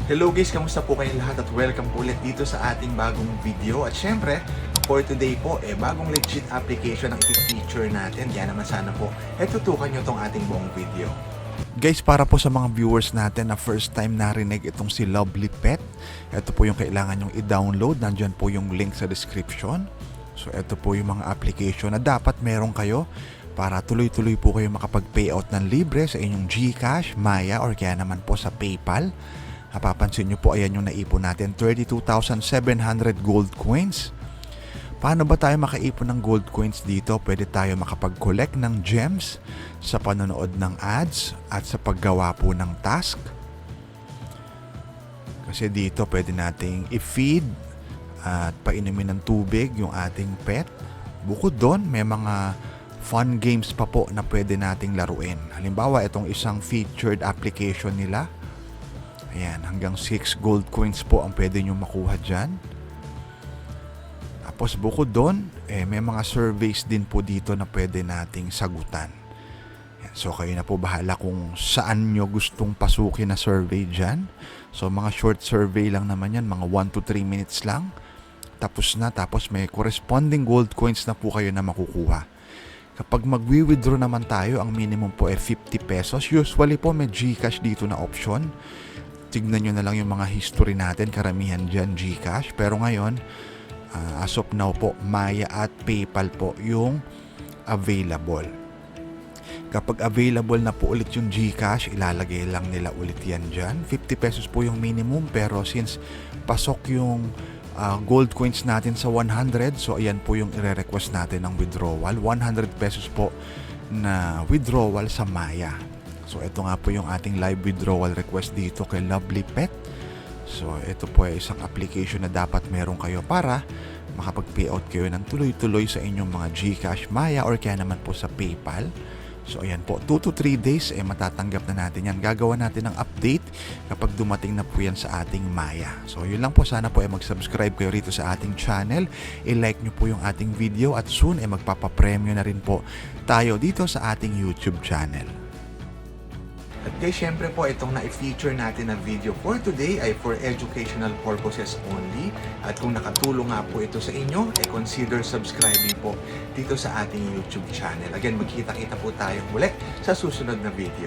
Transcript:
Hello guys, kamusta po kayong lahat at welcome po ulit dito sa ating bagong video. At syempre, for today po, bagong legit application ang i-feature natin. Kaya naman sana po, tutukan nyo tong ating buong video. Guys, para po sa mga viewers natin na first time narinig itong si Lovely Pet, ito po yung kailangan nyong i-download. Nandyan po yung link sa description. So ito po yung mga application na dapat meron kayo para tuloy-tuloy po kayo makapag-payout ng libre sa inyong GCash, Maya, or kaya naman po sa PayPal. Napapansin nyo po, ayan yung naipon natin, 32,700 gold coins. Paano ba tayo makaipon ng gold coins dito? Pwede tayo makapag-collect ng gems sa panonood ng ads at sa paggawa po ng task. Kasi dito pwede nating i-feed at painumin ng tubig yung ating pet. Bukod doon, may mga fun games pa po na pwede nating laruin. Halimbawa, itong isang featured application nila. Ayan, hanggang 6 gold coins po ang pwede nyo makuha dyan. Tapos bukod doon, may mga surveys din po dito na pwede nating sagutan. Ayan, so kayo na po bahala kung saan nyo gustong pasukin na survey dyan. So mga short survey lang naman yan, mga 1 to 3 minutes lang. Tapos na, tapos may corresponding gold coins na po kayo na makukuha. Kapag magwi-withdraw naman tayo, ang minimum po 50 pesos. Usually po may GCash dito na option. Tignan nyo na lang yung mga history natin, karamihan dyan GCash. Pero ngayon, as of now po, Maya at PayPal po yung available. Kapag available na po ulit yung GCash, ilalagay lang nila ulit yan dyan. 50 pesos po yung minimum, pero since pasok yung gold coins natin sa 100, so ayan po yung i-request natin ng withdrawal. 100 pesos po na withdrawal sa Maya. So ito nga po yung ating live withdrawal request dito kay Lovely Pet. So ito po ay isang application na dapat meron kayo para makapag-payout kayo ng tuloy-tuloy sa inyong mga GCash, Maya, or kaya naman po sa PayPal. So ayan po, 2 to 3 days matatanggap na natin yan. Gagawa natin ng update kapag dumating na po yan sa ating Maya. So yun lang po, sana po mag-subscribe kayo rito sa ating channel. I-like nyo po yung ating video at soon magpapapremyo na rin po tayo dito sa ating YouTube channel. At guys, syempre po itong na-feature natin na video for today ay for educational purposes only. At kung nakatulong nga po ito sa inyo, consider subscribing po dito sa ating YouTube channel. Again, magkita-kita po tayo muli sa susunod na video.